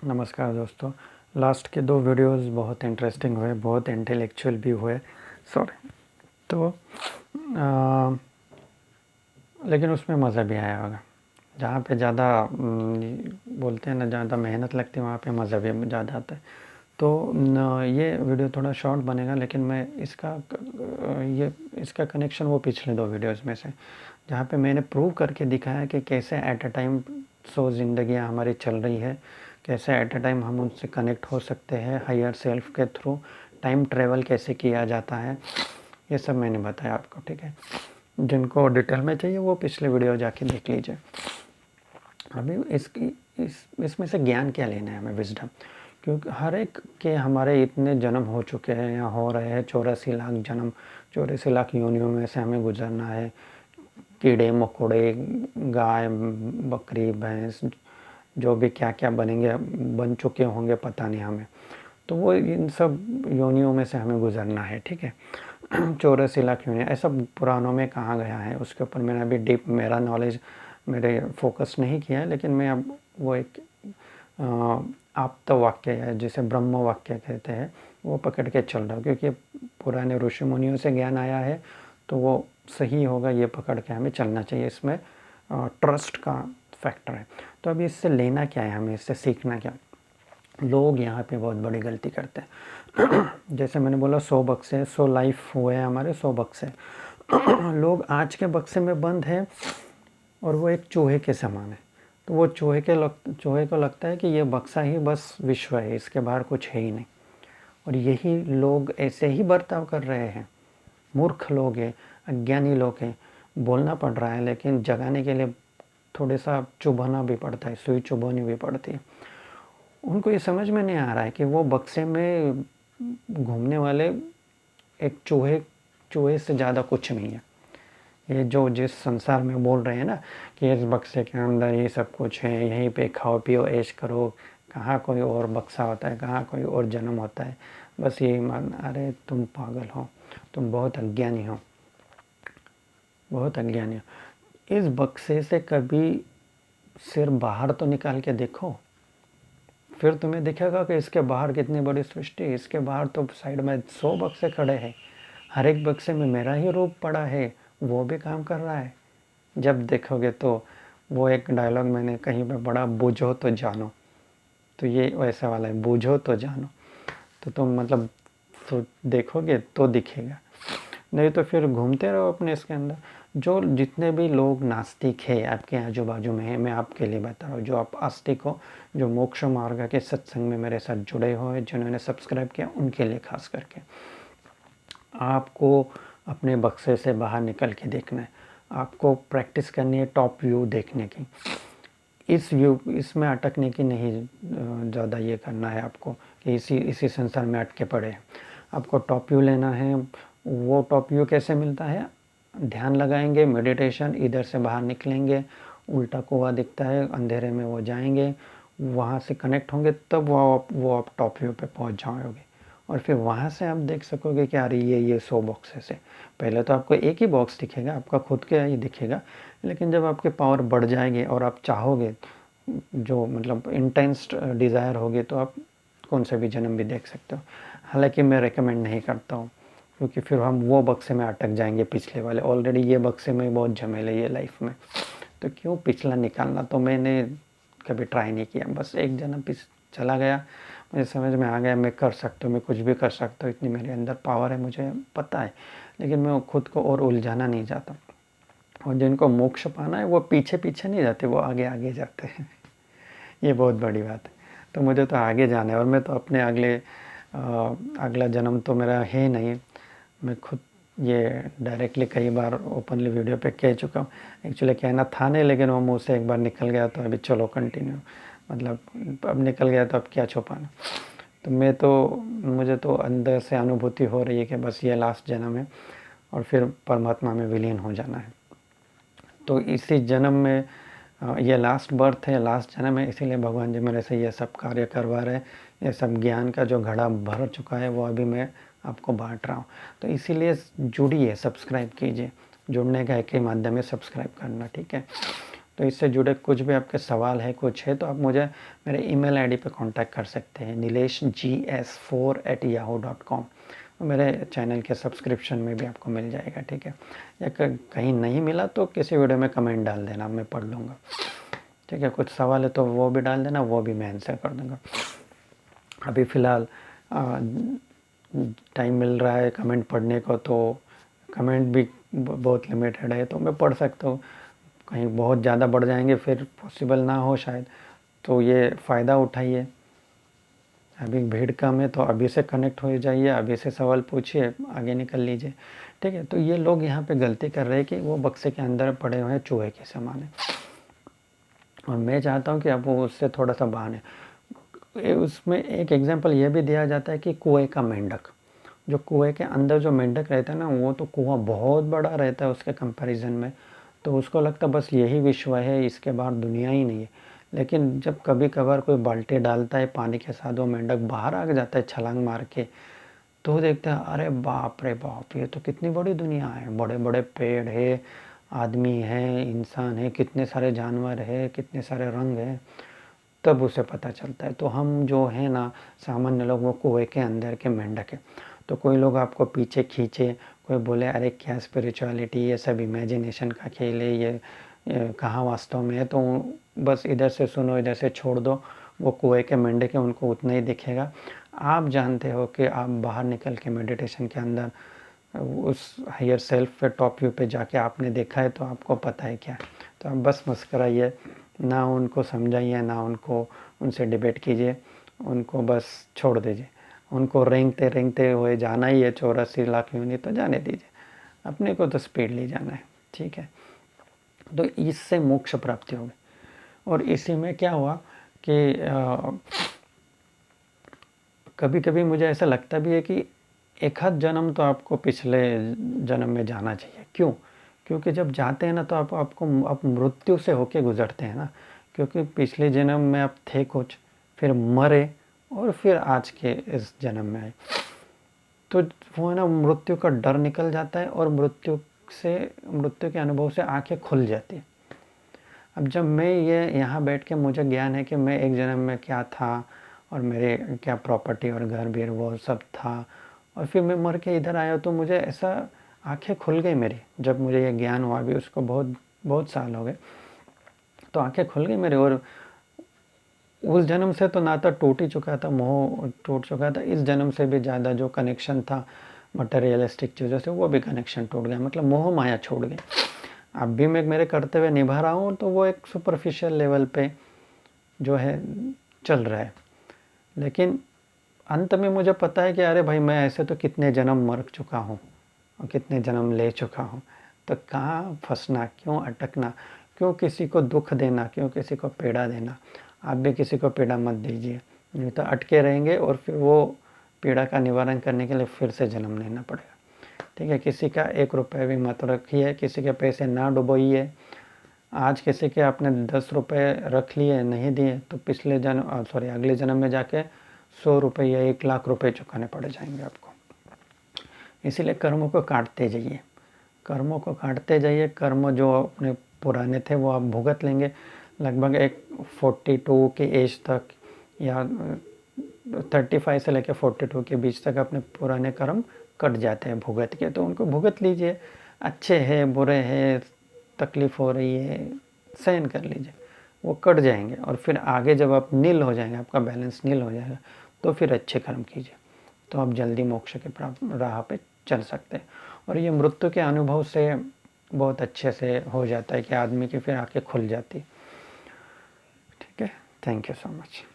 नमस्कार दोस्तों। लास्ट के 2 वीडियोस बहुत इंटरेस्टिंग हुए, बहुत इंटेलेक्चुअल भी हुए। सॉरी। तो लेकिन उसमें मज़ा भी आया होगा। जहाँ पे ज़्यादा बोलते हैं ना, ज़्यादा मेहनत लगती है वहाँ पे मज़ा भी ज़्यादा आता है। तो ये वीडियो थोड़ा शॉर्ट बनेगा, लेकिन मैं इसका कनेक्शन वो पिछले 2 वीडियोस में से, जहाँ पे मैंने प्रूव करके दिखाया कि कैसे एट अ टाइम ज़िंदगियाँ हमारी चल रही है, कैसे एट अ टाइम हम उनसे कनेक्ट हो सकते हैं हायर सेल्फ के थ्रू, टाइम ट्रेवल कैसे किया जाता है, ये सब मैंने बताया आपको। ठीक है, जिनको डिटेल में चाहिए वो पिछले वीडियो जाके देख लीजिए। अभी इसमें से ज्ञान क्या लेना है हमें, विजडम। क्योंकि हर एक के हमारे इतने जन्म हो चुके हैं या हो रहे हैं, 84 लाख जन्म, 84 लाख योनियों में से हमें गुजरना है। कीड़े मकोड़े, गाय बकरी भैंस, जो भी क्या क्या बनेंगे, बन चुके होंगे पता नहीं हमें। तो वो इन सब योनियों में से हमें गुजरना है। ठीक है, 84 लाख योनियाँ, ऐसा पुराणों में कहा गया है। उसके ऊपर मैंने अभी डीप मेरा नॉलेज मेरे फोकस नहीं किया है, लेकिन मैं अब वो एक आप्त वाक्य है जिसे ब्रह्म वाक्य कहते हैं, वो पकड़ के चल रहा हूँ, क्योंकि पुराने ऋषि मुनियों से ज्ञान आया है तो वो सही होगा, ये पकड़ के हमें चलना चाहिए। इसमें ट्रस्ट का फैक्टर है। तो अभी इससे लेना क्या है, हमें इससे सीखना क्या। लोग यहाँ पे बहुत बड़ी गलती करते हैं। जैसे मैंने बोला 100 बक्से, 100 लाइफ हुए हैं हमारे, 100 बक्से। लोग आज के बक्से में बंद हैं और वो एक चूहे के समान है। तो वो चूहे को लगता है कि ये बक्सा ही बस विश्व है, इसके बाहर कुछ है ही नहीं। और यही लोग ऐसे ही बर्ताव कर रहे हैं। मूर्ख लोग हैं, अज्ञानी लोग हैं। बोलना पड़ रहा है, लेकिन जगाने के लिए थोड़ा सा चुभाना भी पड़ता है, सुई चुभानी भी पड़ती है। उनको ये समझ में नहीं आ रहा है कि वो बक्से में घूमने वाले एक चूहे से ज़्यादा कुछ नहीं है। ये जो जिस संसार में बोल रहे हैं ना कि इस बक्से के अंदर ये सब कुछ है, यहीं पे खाओ पियो ऐश करो, कहाँ कोई और बक्सा होता है, कहाँ कोई और जन्म होता है, बस यही मान। अरे तुम पागल हो, तुम बहुत अज्ञानी हो, बहुत अज्ञानी हो। इस बक्से से कभी सिर बाहर तो निकाल के देखो, फिर तुम्हें दिखेगा कि इसके बाहर कितनी बड़ी सृष्टि। इसके बाहर तो साइड में 100 बक्से खड़े हैं, हर एक बक्से में मेरा ही रूप पड़ा है, वो भी काम कर रहा है। जब देखोगे तो वो एक डायलॉग मैंने कहीं पे पढ़ा, बूझो तो जानो। तो ये वैसा वाला है, बूझो तो जानो। तो तुम मतलब तो देखोगे तो दिखेगा, नहीं तो फिर घूमते रहो अपने इसके अंदर। जो जितने भी लोग नास्तिक है आपके आजू बाजू में है, मैं आपके लिए बता रहा हूँ, जो आप आस्तिक हो, जो मोक्ष मार्ग के सत्संग में मेरे साथ जुड़े हुए, जिन्होंने सब्सक्राइब किया, उनके लिए खास करके आपको अपने बक्से से बाहर निकल के देखना है। आपको प्रैक्टिस करनी है टॉप व्यू देखने की। इसमें अटकने की नहीं, ज़्यादा ये करना है आपको कि इसी संसार में अटके पड़े हैं। आपको टॉप व्यू लेना है। वो टॉप व्यू कैसे मिलता है, ध्यान लगाएंगे, मेडिटेशन, इधर से बाहर निकलेंगे, उल्टा कुआं दिखता है, अंधेरे में वो जाएंगे, वहाँ से कनेक्ट होंगे, तब वो आप टॉप व्यू पे पहुँच जाओगे। और फिर वहाँ से आप देख सकोगे कि अरे ये 100 बॉक्सेस है। पहले तो आपको एक ही बॉक्स दिखेगा, आपका खुद का ही दिखेगा, लेकिन जब आपकी पावर बढ़ जाएगी और आप चाहोगे, जो मतलब इंटेंस डिज़ायर होगी, तो आप कौन सा भी जन्म भी देख सकते हो। हालांकि मैं रेकमेंड नहीं करता हूँ, क्योंकि फिर हम वो बक्से में अटक जाएंगे पिछले वाले। ऑलरेडी ये बक्से में बहुत झमेले है ये लाइफ में, तो क्यों पिछला निकालना। तो मैंने कभी ट्राई नहीं किया, बस एक जन्म चला गया, मुझे समझ में आ गया मैं कर सकता हूँ, मैं कुछ भी कर सकता हूँ, इतनी मेरे अंदर पावर है, मुझे पता है। लेकिन मैं खुद को और उलझाना नहीं चाहता। और जिनको मोक्ष पाना है वो पीछे पीछे नहीं जाते, वो आगे आगे जाते हैं। ये बहुत बड़ी बात है। तो मुझे तो आगे जाना है, और मैं तो अपने अगला जन्म तो मेरा है नहीं। मैं खुद ये डायरेक्टली कई बार ओपनली वीडियो पे कह चुका हूँ। एक्चुअली कहना था नहीं, लेकिन वो मुँह से एक बार निकल गया, तो अभी चलो कंटिन्यू। मतलब अब निकल गया तो अब क्या छुपाना। तो मुझे तो अंदर से अनुभूति हो रही है कि बस ये लास्ट जन्म है, और फिर परमात्मा में विलीन हो जाना है। तो इसी जन्म में ये लास्ट बर्थ है, लास्ट जन्म है, इसीलिए भगवान जी मेरे से ये सब कार्य करवा रहे हैं। ये सब ज्ञान का जो घड़ा भर चुका है वो अभी मैं आपको बांट रहा हूँ। तो इसीलिए जुड़िए, सब्सक्राइब कीजिए। जुड़ने का एक ही माध्यम है, सब्सक्राइब करना। ठीक है, तो इससे जुड़े कुछ भी आपके सवाल है, कुछ है, तो आप मुझे मेरे ईमेल आईडी पे कांटेक्ट कर सकते हैं, nileshgs4@yahoo.com। मेरे चैनल के सब्सक्रिप्शन में भी आपको मिल जाएगा, ठीक है। या कहीं नहीं मिला तो किसी वीडियो में कमेंट डाल देना, मैं पढ़ लूँगा, ठीक है। कुछ सवाल है तो वो भी डाल देना, वो भी मैं आंसर कर दूँगा। अभी फ़िलहाल टाइम मिल रहा है कमेंट पढ़ने को, तो कमेंट भी बहुत लिमिटेड है, तो मैं पढ़ सकता हूँ। कहीं बहुत ज़्यादा बढ़ जाएंगे फिर पॉसिबल ना हो शायद, तो ये फ़ायदा उठाइए। अभी भीड़ कम है तो अभी से कनेक्ट हो जाइए, अभी से सवाल पूछिए, आगे निकल लीजिए, ठीक है। तो ये लोग यहाँ पे गलती कर रहे हैं कि वो बक्से के अंदर पड़े हुए हैं चूहे के समान है, और मैं चाहता हूँ कि आप वो उससे थोड़ा सा बाहर है। उसमें एक एग्जांपल ये भी दिया जाता है कि कुएं का मेंढक, जो कुएं के अंदर जो मेंढक रहता है ना, वो तो कुआं बहुत बड़ा रहता है उसके कंपैरिजन में, तो उसको लगता बस यही विश्व है, इसके बाहर दुनिया ही नहीं है। लेकिन जब कभी कभार कोई बाल्टी डालता है पानी के साथ, वो मेंढक बाहर आ जाता है छलांग मार के, तो देखता है अरे बाप रे बाप, ये तो कितनी बड़ी दुनिया है, बड़े बड़े पेड़ है, आदमी है, इंसान है, कितने सारे जानवर है, कितने सारे रंग हैं, तब उसे पता चलता है। तो हम जो है ना सामान्य लोग, वो कुएं के अंदर के मेंढक है। तो कोई लोग आपको पीछे खींचे, कोई बोले अरे क्या स्पिरिचुअलिटी, ये सब इमेजिनेशन का खेल है, ये कहाँ वास्तव में है, तो बस इधर से सुनो इधर से छोड़ दो, वो कुएं के मेंढक है, उनको उतना ही दिखेगा। आप जानते हो कि आप बाहर निकल के मेडिटेशन के अंदर उस हायर सेल्फ पे टॉप व्यू पे जाके आपने देखा है, तो आपको पता है क्या। तो आप बस मुस्कुराइए, ना उनको समझाइए, ना उनसे डिबेट कीजिए, उनको बस छोड़ दीजिए। उनको रेंगते रेंगते हुए जाना ही है 84 लाख यूनिट, तो जाने दीजिए, अपने को तो स्पीडली जाना है, ठीक है। तो इससे मोक्ष प्राप्ति होगी। और इसी में क्या हुआ कि कभी कभी मुझे ऐसा लगता भी है कि एक आध जन्म तो आपको पिछले जन्म में जाना चाहिए। क्यों? क्योंकि जब जाते हैं ना तो आप मृत्यु से होके गुजरते हैं ना, क्योंकि पिछले जन्म में आप थे कुछ, फिर मरे, और फिर आज के इस जन्म में आए, तो वो है ना मृत्यु का डर निकल जाता है, और मृत्यु के अनुभव से आंखें खुल जाती है। अब जब मैं ये यहाँ बैठ के मुझे ज्ञान है कि मैं एक जन्म में क्या था, और मेरे क्या प्रॉपर्टी और घर बीर वो सब था, और फिर मैं मर के इधर आया, तो मुझे ऐसा आंखें खुल गई मेरी, जब मुझे ये ज्ञान हुआ, अभी उसको बहुत बहुत साल हो गए, तो आंखें खुल गई मेरी। और उस जन्म से तो नाता टूट ही चुका था, मोह टूट चुका था, इस जन्म से भी ज़्यादा जो कनेक्शन था मटेरियलिस्टिक चीज़ों से, वो भी कनेक्शन टूट गया, मतलब मोह माया छोड़ गई। अब भी मैं मेरे कर्तव्य निभा रहा हूँ, तो वो एक सुपरफिशियल लेवल पे जो है चल रहा है, लेकिन अंत में मुझे पता है कि अरे भाई मैं ऐसे तो कितने जन्म मर चुका हूँ और कितने जन्म ले चुका हूँ, तो कहाँ फंसना, क्यों अटकना, क्यों किसी को दुख देना, क्यों किसी को पीड़ा देना। आप भी किसी को पीड़ा मत दीजिए, नहीं तो अटके रहेंगे, और फिर वो पीड़ा का निवारण करने के लिए फिर से जन्म लेना पड़ेगा, ठीक है। किसी का 1 रुपये भी मत रखिए, किसी के पैसे ना डुबोइए। आज किसी के आपने 10 रुपये रख लिए, नहीं दिए, तो पिछले जन्म अगले जन्म में जाके 100 रुपये या 1 लाख रुपये चुकाने पड़ जाएंगे आपको। इसीलिए कर्मों को काटते जाइए, कर्मों को काटते जाइए। कर्म जो अपने पुराने थे वो आप भुगत लेंगे, लगभग एक 42 के एज तक, या 35 से लेकर 42 के बीच तक अपने पुराने कर्म कट जाते हैं भुगत के, तो उनको भुगत लीजिए। अच्छे हैं, बुरे हैं, तकलीफ़ हो रही है, सहन कर लीजिए, वो कट जाएंगे, और फिर आगे जब आप नील हो जाएंगे, आपका बैलेंस नील हो जाएगा, तो फिर अच्छे कर्म कीजिए, तो आप जल्दी मोक्ष के राह पे चल सकते हैं। और ये मृत्यु के अनुभव से बहुत अच्छे से हो जाता है कि आदमी की फिर आंखें खुल जाती। ठीक है, थैंक यू सो मच।